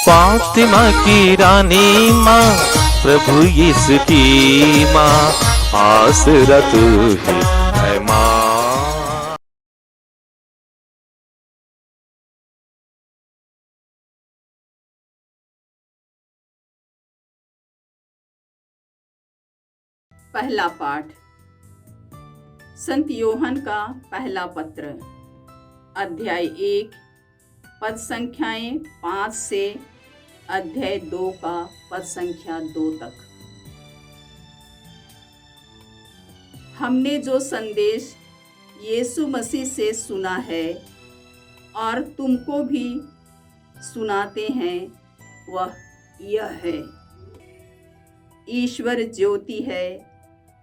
फातिमा की रानी माँ, प्रभु यीशु की माँ, आसरा तू ही है माँ। पहला पाठ संत योहन का पहला पत्र, अध्याय 1, पद संख्याएं 5 से अध्याय 2 का पद संख्या 2 तक। हमने जो संदेश यीशु मसीह से सुना है और तुमको भी सुनाते हैं वह यह है, ईश्वर ज्योति है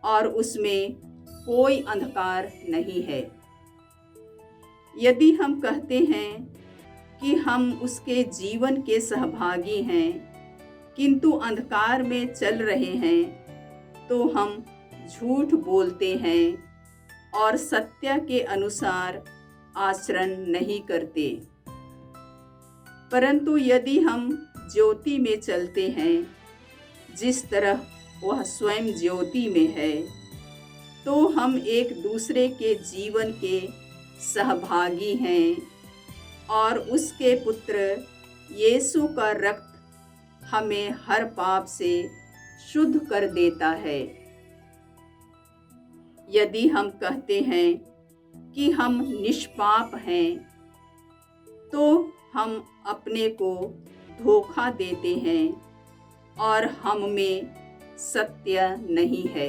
और उसमें कोई अंधकार नहीं है। यदि हम कहते हैं कि हम उसके जीवन के सहभागी हैं किंतु अंधकार में चल रहे हैं तो हम झूठ बोलते हैं और सत्य के अनुसार आचरण नहीं करते। परंतु यदि हम ज्योति में चलते हैं जिस तरह वह स्वयं ज्योति में है, तो हम एक दूसरे के जीवन के सहभागी हैं और उसके पुत्र यीशु का रक्त हमें हर पाप से शुद्ध कर देता है। यदि हम कहते हैं कि हम निष्पाप हैं, तो हम अपने को धोखा देते हैं और हम में सत्य नहीं है।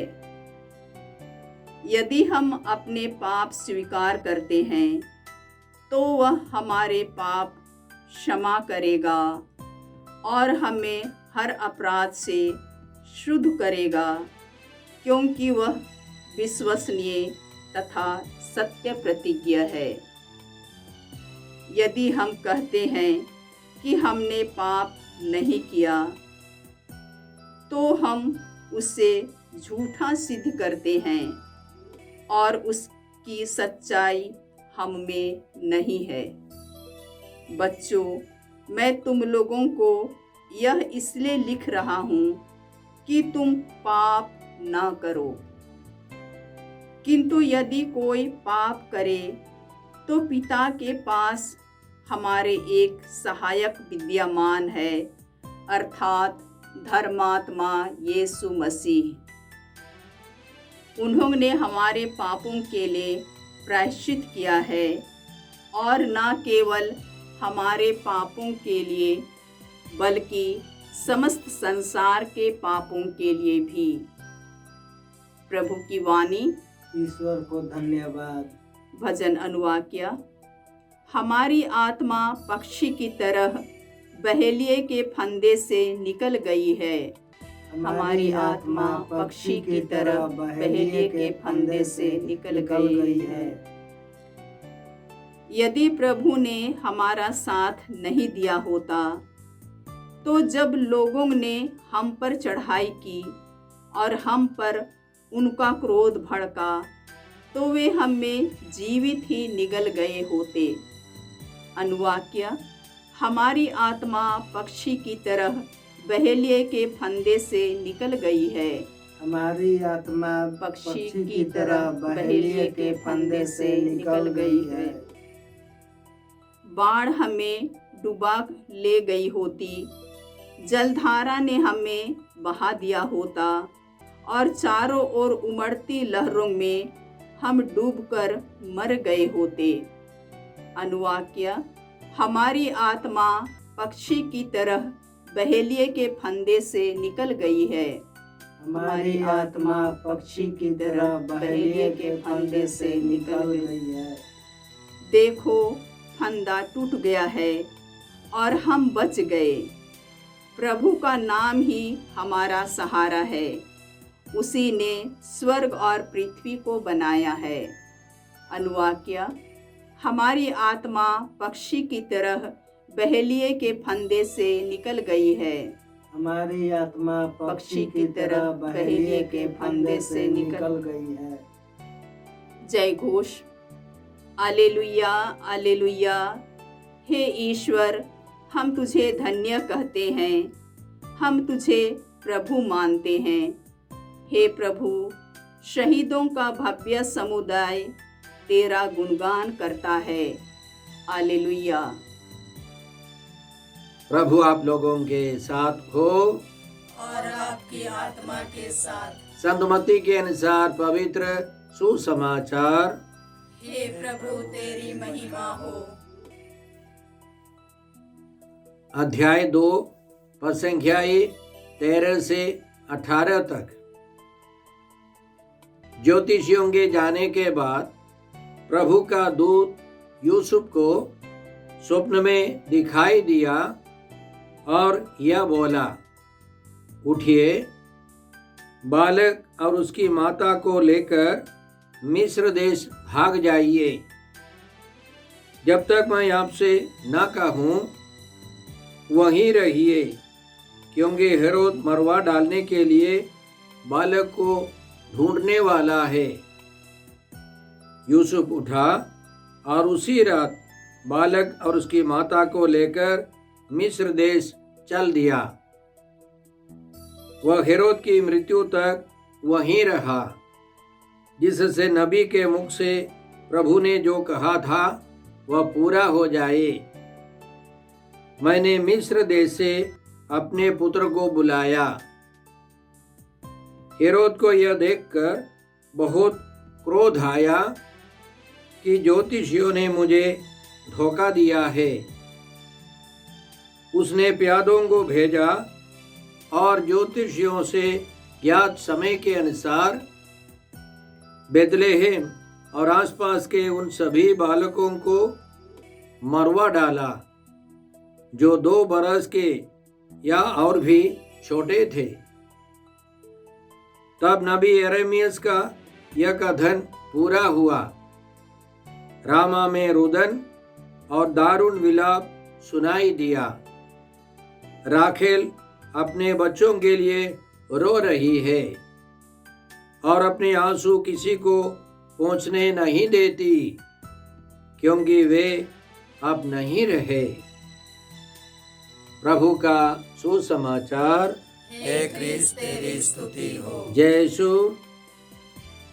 यदि हम अपने पाप स्वीकार करते हैं तो वह हमारे पाप क्षमा करेगा और हमें हर अपराध से शुद्ध करेगा, क्योंकि वह विश्वसनीय तथा सत्य प्रतिज्ञा है। यदि हम कहते हैं कि हमने पाप नहीं किया, तो हम उसे झूठा सिद्ध करते हैं और उसकी सच्चाई हम में नहीं है। बच्चों, मैं तुम लोगों को यह इसलिए लिख रहा हूँ कि तुम पाप ना करो। किंतु यदि कोई पाप करे तो पिता के पास हमारे एक सहायक विद्यमान है, अर्थात धर्मात्मा यीशु मसीह। उन्होंने हमारे पापों के लिए प्रायश्चित किया है और न केवल हमारे पापों के लिए बल्कि समस्त संसार के पापों के लिए भी। प्रभु की वाणी। ईश्वर को धन्यवाद। भजन अनुवाक्य। हमारी आत्मा पक्षी की तरह बहेलिए के फंदे से निकल गई है। हमारी आत्मा पक्षी की तरह बहेलिए के फंदे से निकल गई है। यदि प्रभु ने हमारा साथ नहीं दिया होता, तो जब लोगों ने हम पर चढ़ाई की और हम पर उनका क्रोध भड़का, तो वे हमें जीवित ही निगल गए होते। अनुवाक्य। हमारी आत्मा पक्षी की तरह बहेलिए के फंदे से निकल गई है। हमारी आत्मा पक्षी की तरह बहेलिए के फंदे से निकल गई है। बाढ़ हमें डुबा ले गई होती, जलधारा ने हमें बहा दिया होता और चारों ओर उमड़ती लहरों में हम डूबकर मर गए होते। अनुवाक्य। हमारी आत्मा पक्षी की तरह बहेलिए के फंदे से निकल गई है। हमारी आत्मा पक्षी की तरह बहेलिए के फंदे से निकल गई है। देखो, फंदा टूट गया है और हम बच गए। प्रभु का नाम ही हमारा सहारा है। उसी ने स्वर्ग और पृथ्वी को बनाया है। अनुवाक्य। हमारी आत्मा पक्षी की तरह बहेलिए के फंदे से निकल गई है। हमारी आत्मा पक्षी की तरह बहेलिए के फंदे से निकल गई है। जय घोष। आलेलुया, आलेलुया। हे ईश्वर, हम तुझे धन्य कहते हैं, हम तुझे प्रभु मानते हैं। हे प्रभु, शहीदों का भव्य समुदाय तेरा गुणगान करता है। हालेलुया। प्रभु आप लोगों के साथ हो और आपकी आत्मा के साथ। संत मत्ती के अनुसार पवित्र सुसमाचार। हे प्रभु तेरी महिमा हो। अध्याय 2 पद संख्या 13 से 18 तक। ज्योतिषियों के जाने के बाद प्रभु का दूत यूसुफ को स्वप्न में दिखाई दिया और यह बोला, उठिए, बालक और उसकी माता को लेकर मिस्र देश भाग जाइए, जब तक मैं आपसे न कहूँ वहीं रहिए, क्योंकि हेरोद मरवा डालने के लिए बालक को ढूंढने वाला है। यूसुफ उठा और उसी रात बालक और उसकी माता को लेकर मिस्र देश चल दिया। वह हेरोद की मृत्यु तक वहीं रहा, जिससे नबी के मुख से प्रभु ने जो कहा था वह पूरा हो जाए, मैंने मिस्र देश से अपने पुत्र को बुलाया। हेरोद को यह देखकर बहुत क्रोध आया कि ज्योतिषियों ने मुझे धोखा दिया है। उसने प्यादों को भेजा और ज्योतिषियों से ज्ञात समय के अनुसार बेथलेहम और आसपास के उन सभी बालकों को मरवा डाला जो 2 बरस के या और भी छोटे थे। तब नबी यिर्मयाह का यह कथन पूरा हुआ, रामा में रुदन और दारुण विलाप सुनाई दिया। राखेल अपने बच्चों के लिए रो रही है और अपने आंसू किसी को पहुंचने नहीं देती, क्योंकि वे अब नहीं रहे। प्रभु का सुसमाचार। हे क्रिस्त तेरी स्तुति हो। जय यीशु।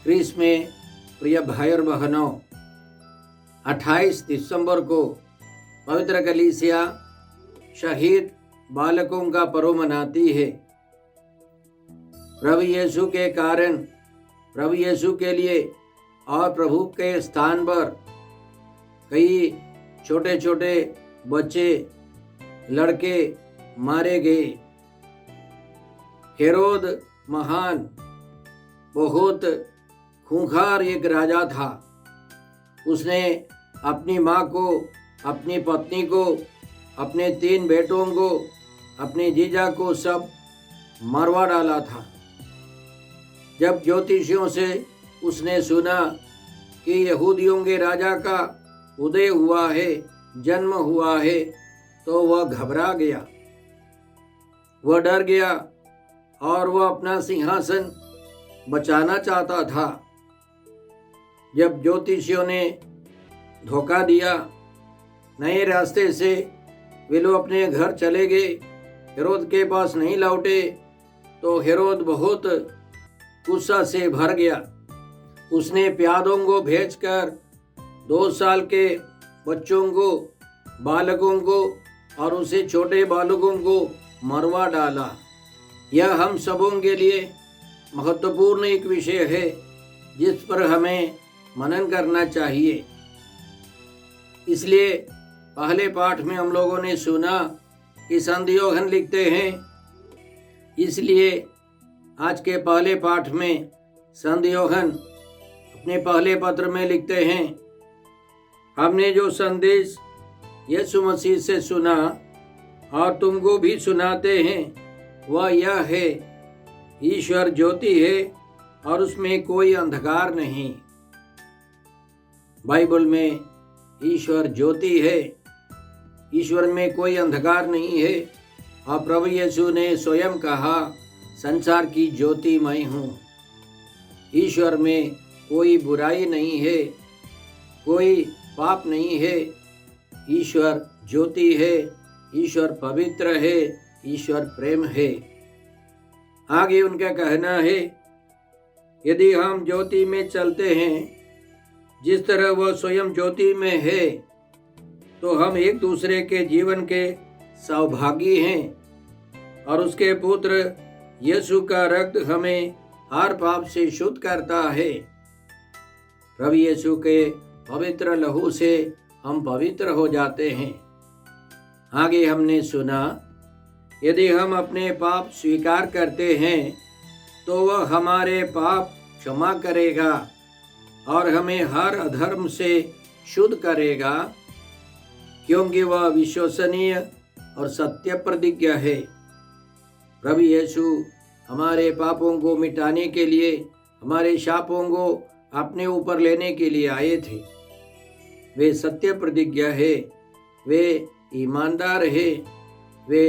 क्रिस्त में प्रिय भाई और बहनों, 28 दिसंबर को पवित्र कलीसिया शहीद बालकों का पर्व मनाती है। प्रभु यीशु के कारण, प्रभु यीशु के लिए और प्रभु के स्थान पर कई छोटे छोटे बच्चे, लड़के मारे गए। हेरोद महान बहुत खूंखार एक राजा था। उसने अपनी माँ को, अपनी पत्नी को, अपने 3 बेटों को, अपने जीजा को सब मरवा डाला था। जब ज्योतिषियों से उसने सुना कि यहूदियों के राजा का उदय हुआ है, जन्म हुआ है, तो वह घबरा गया, वह डर गया और वह अपना सिंहासन बचाना चाहता था। जब ज्योतिषियों ने धोखा दिया, नए रास्ते से वे लोग अपने घर चले गए, हेरोद के पास नहीं लौटे, तो हेरोद बहुत गुस्सा से भर गया। उसने प्यादों को भेजकर 2 साल के बच्चों को, बालकों को और उसे छोटे बालकों को मरवा डाला। यह हम सबों के लिए महत्वपूर्ण एक विषय है जिस पर हमें मनन करना चाहिए। इसलिए पहले पाठ में हम लोगों ने सुना कि संत यूहन्ना लिखते हैं, इसलिए आज के पहले पाठ में संत यूहन्ना अपने पहले पत्र में लिखते हैं, हमने जो संदेश यीशु मसीह से सुना और तुमको भी सुनाते हैं वह यह है, ईश्वर ज्योति है और उसमें कोई अंधकार नहीं। बाइबल में ईश्वर ज्योति है, ईश्वर में कोई अंधकार नहीं है। और प्रभु यीशु ने स्वयं कहा, संसार की ज्योति मैं हूँ। ईश्वर में कोई बुराई नहीं है, कोई पाप नहीं है। ईश्वर ज्योति है ईश्वर पवित्र है, ईश्वर प्रेम है। आगे उनका कहना है, यदि हम ज्योति में चलते हैं जिस तरह वह स्वयं ज्योति में है, तो हम एक दूसरे के जीवन के सौभागी हैं और उसके पुत्र यीशु का रक्त हमें हर पाप से शुद्ध करता है। प्रभु यीशु के पवित्र लहू से हम पवित्र हो जाते हैं। आगे हमने सुना, यदि हम अपने पाप स्वीकार करते हैं तो वह हमारे पाप क्षमा करेगा और हमें हर अधर्म से शुद्ध करेगा, क्योंकि वह विश्वसनीय और सत्य प्रतिज्ञ है। प्रभु यीशु हमारे पापों को मिटाने के लिए, हमारे शापों को अपने ऊपर लेने के लिए आए थे। वे सत्य प्रतिज्ञ है, वे ईमानदार है, वे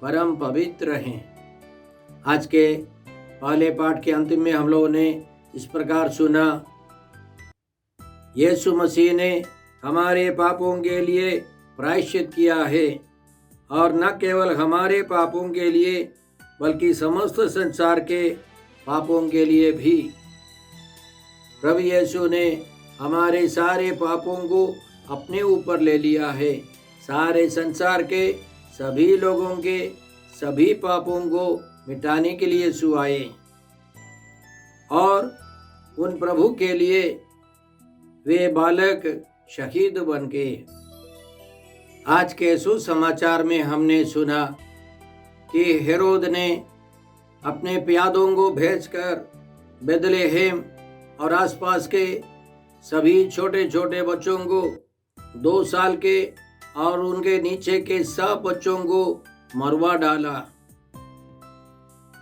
परम पवित्र हैं। आज के पहले पाठ के अंतिम में हम लोगों ने इस प्रकार सुना, यीशु मसीह ने हमारे पापों के लिए प्रायश्चित किया है और न केवल हमारे पापों के लिए बल्कि समस्त संसार के पापों के लिए भी। प्रभु यीशु ने हमारे सारे पापों को अपने ऊपर ले लिया है। सारे संसार के सभी लोगों के सभी पापों को मिटाने के लिए यीशु आए और उन प्रभु के लिए वे बालक शहीद बन गए। आज के सुसमाचार में हमने सुना कि हेरोद ने अपने प्यादों को भेजकर बेथलेहम और आसपास के सभी छोटे छोटे बच्चों को, 2 साल के और उनके नीचे के सब बच्चों को मरवा डाला।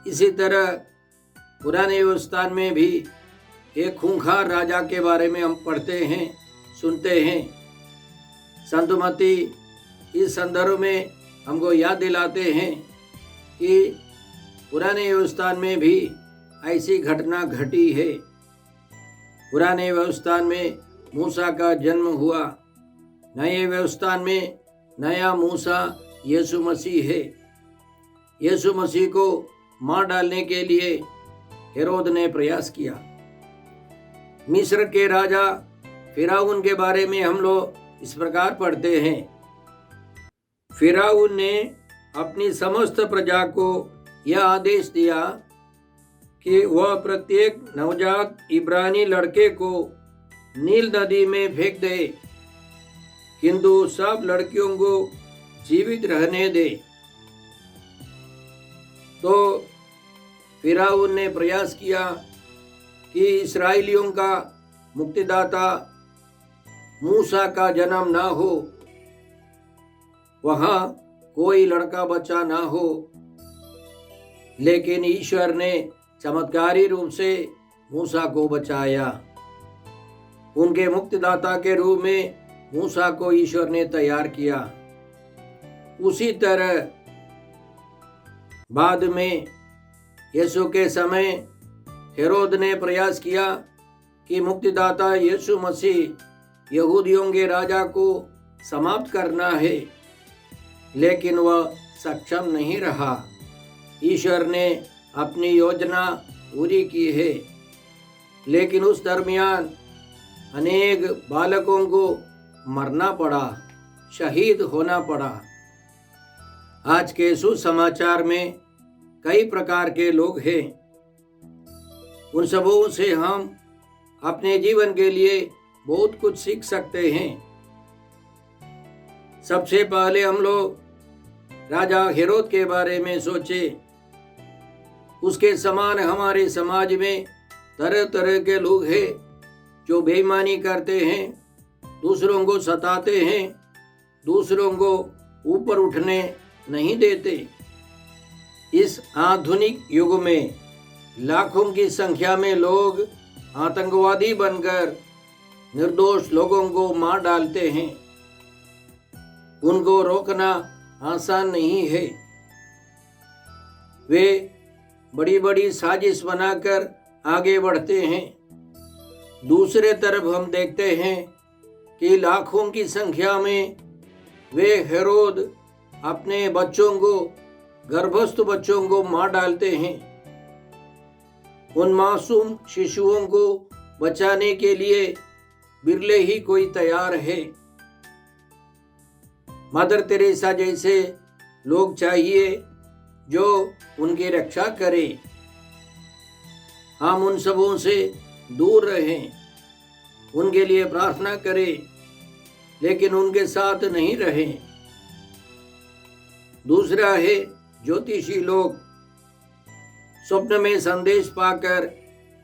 इसी तरह पुराने व्यवस्था में भी एक खूंखार राजा के बारे में हम पढ़ते हैं, सुनते हैं। संत मत्ती इस संदर्भ में हमको याद दिलाते हैं कि पुराने व्यवस्था में भी ऐसी घटना घटी है। पुराने व्यवस्था में मूसा का जन्म हुआ, नए व्यवस्था में नया मूसा यीशु मसीह है। यीशु मसीह को मार डालने के लिए हेरोद ने प्रयास किया। मिस्र के राजा फिरौन के बारे में हम लोग इस प्रकार पढ़ते हैं, फिरौन ने अपनी समस्त प्रजा को यह आदेश दिया कि वह प्रत्येक नवजात इब्रानी लड़के को नील नदी में फेंक दे, किंतु सब लड़कियों को जीवित रहने दे। तो फिरौन ने प्रयास किया कि इस्राएलियों का मुक्तिदाता मूसा का जन्म ना हो, वहां कोई लड़का बच्चा ना हो। लेकिन ईश्वर ने चमत्कारी रूप से मूसा को बचाया। उनके मुक्तिदाता के रूप में मूसा को ईश्वर ने तैयार किया। उसी तरह बाद में यीशु के समय हेरोद ने प्रयास किया कि मुक्तिदाता यीशु मसीह यहूदियों के राजा को समाप्त करना है, लेकिन वह सक्षम नहीं रहा। ईश्वर ने अपनी योजना पूरी की है, लेकिन उस दरमियान अनेक बालकों को मरना पड़ा, शहीद होना पड़ा। आज के सुसमाचार में कई प्रकार के लोग हैं। उन सबों से हम अपने जीवन के लिए बहुत कुछ सीख सकते हैं। सबसे पहले हम लोग राजा हेरोद के बारे में सोचे। उसके समान हमारे समाज में तरह तरह के लोग हैं जो बेईमानी करते हैं, दूसरों को सताते हैं, दूसरों को ऊपर उठने नहीं देते। इस आधुनिक युग में लाखों की संख्या में लोग आतंकवादी बनकर निर्दोष लोगों को मार डालते हैं। उनको रोकना आसान नहीं है। वे बड़ी बड़ी साजिश बनाकर आगे बढ़ते हैं। दूसरे तरफ हम देखते हैं कि लाखों की संख्या में वे हेरोद अपने बच्चों को, गर्भस्थ बच्चों को मार डालते हैं। उन मासूम शिशुओं को बचाने के लिए बिरले ही कोई तैयार है। मदर तेरेसा जैसे लोग चाहिए जो उनकी रक्षा करें। हम उन सबों से दूर रहें, उनके लिए प्रार्थना करें, लेकिन उनके साथ नहीं रहें। दूसरा है ज्योतिषी लोग। स्वप्न में संदेश पाकर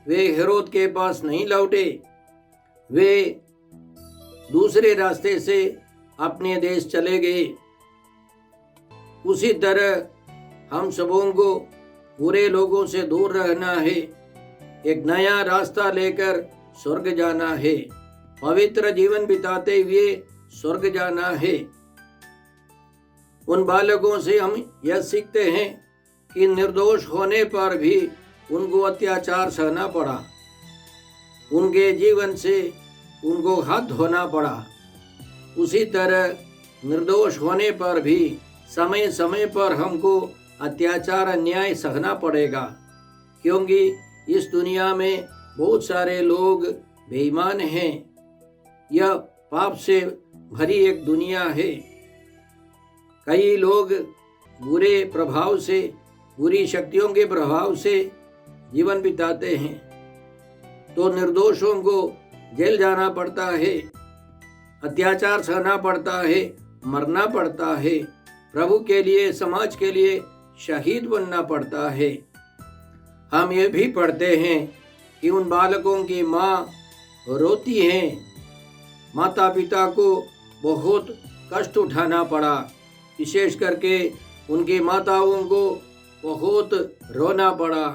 वे हेरोद के पास नहीं लौटे, वे दूसरे रास्ते से अपने देश चले गए। उसी तरह हम सबों को बुरे लोगों से दूर रहना है, एक नया रास्ता लेकर स्वर्ग जाना है, पवित्र जीवन बिताते हुए स्वर्ग जाना है। उन बालकों से हम यह सीखते हैं कि निर्दोष होने पर भी उनको अत्याचार सहना पड़ा, उनके जीवन से उनको हाथ धोना पड़ा। उसी तरह निर्दोष होने पर भी समय समय पर हमको अत्याचार अन्याय सहना पड़ेगा, क्योंकि इस दुनिया में बहुत सारे लोग बेईमान हैं। यह पाप से भरी एक दुनिया है। कई लोग बुरे प्रभाव से, बुरी शक्तियों के प्रभाव से जीवन बिताते हैं, तो निर्दोषों को जेल जाना पड़ता है, अत्याचार सहना पड़ता है, मरना पड़ता है, प्रभु के लिए, समाज के लिए शहीद बनना पड़ता है। हम ये भी पढ़ते हैं कि उन बालकों की माँ रोती हैं, माता पिता को बहुत कष्ट उठाना पड़ा, विशेष करके उनकी माताओं को बहुत रोना पड़ा।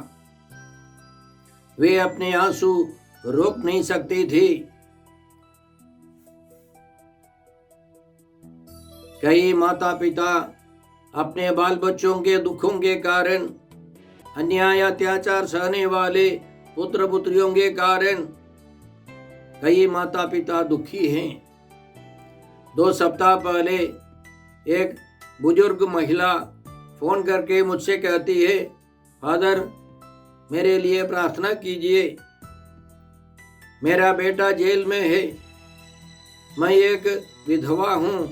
वे अपने आंसू रोक नहीं सकती थी। कई माता पिता अपने बाल बच्चों के दुखों के कारण, अन्याय अत्याचार सहने वाले पुत्र पुत्रियों के कारण कई माता पिता दुखी हैं। 2 सप्ताह पहले एक बुजुर्ग महिला फोन करके मुझसे कहती है, फादर मेरे लिए प्रार्थना कीजिए, मेरा बेटा जेल में है, मैं एक विधवा हूँ,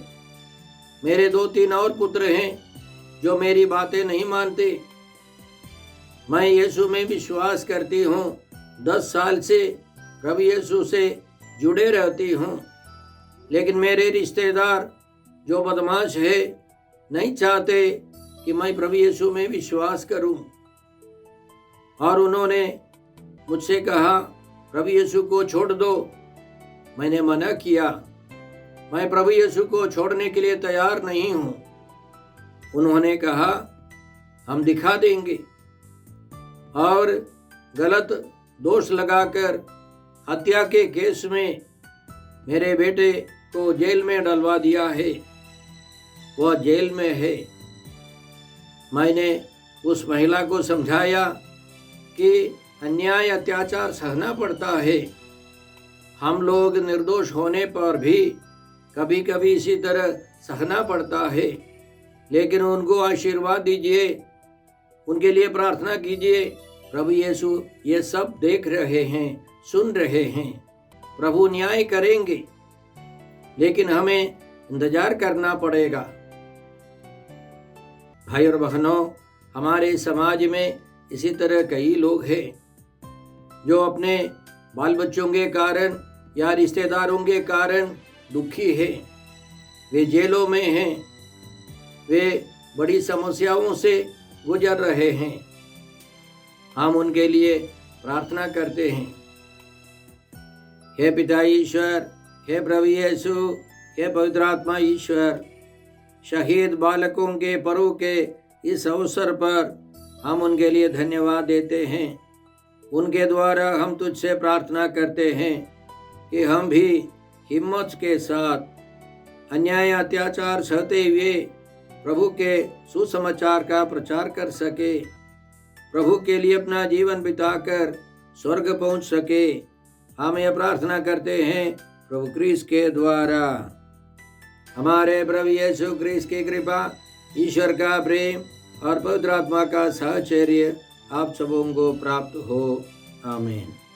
मेरे 2-3 और पुत्र हैं जो मेरी बातें नहीं मानते। मैं यीशु में विश्वास करती हूँ, 10 साल से प्रभु यीशु से जुड़े रहती हूँ, लेकिन मेरे रिश्तेदार जो बदमाश है नहीं चाहते कि मैं प्रभु यीशु में विश्वास करूं। और उन्होंने मुझसे कहा, प्रभु यीशु को छोड़ दो। मैंने मना किया, मैं प्रभु यीशु को छोड़ने के लिए तैयार नहीं हूं। उन्होंने कहा, हम दिखा देंगे, और गलत दोष लगाकर हत्या के केस में मेरे बेटे को जेल में डलवा दिया है। वह जेल में है। मैंने उस महिला को समझाया कि अन्याय अत्याचार सहना पड़ता है। हम लोग निर्दोष होने पर भी कभी कभी इसी तरह सहना पड़ता है, लेकिन उनको आशीर्वाद दीजिए, उनके लिए प्रार्थना कीजिए। प्रभु यीशु ये सब देख रहे हैं, सुन रहे हैं। प्रभु न्याय करेंगे, लेकिन हमें इंतजार करना पड़ेगा। भाई और बहनों, हमारे समाज में इसी तरह कई लोग हैं जो अपने बाल बच्चों के कारण या रिश्तेदारों के कारण दुखी हैं। वे जेलों में हैं, वे बड़ी समस्याओं से गुजर रहे हैं। हम उनके लिए प्रार्थना करते हैं। हे पिता ईश्वर, हे प्रभु यीशु, हे पवित्र आत्मा ईश्वर, शहीद बालकों के पर्व के इस अवसर पर हम उनके लिए धन्यवाद देते हैं। उनके द्वारा हम तुझसे प्रार्थना करते हैं कि हम भी हिम्मत के साथ अन्याय अत्याचार सहते हुए प्रभु के सुसमाचार का प्रचार कर सके, प्रभु के लिए अपना जीवन बिताकर स्वर्ग पहुंच सके। हम यह प्रार्थना करते हैं प्रभु क्रिस्त के द्वारा। हमारे प्रभु यीशु क्रिस्त की कृपा, ईश्वर का प्रेम और पवित्र आत्मा का साहचर्य आप सबों को प्राप्त हो। आमीन।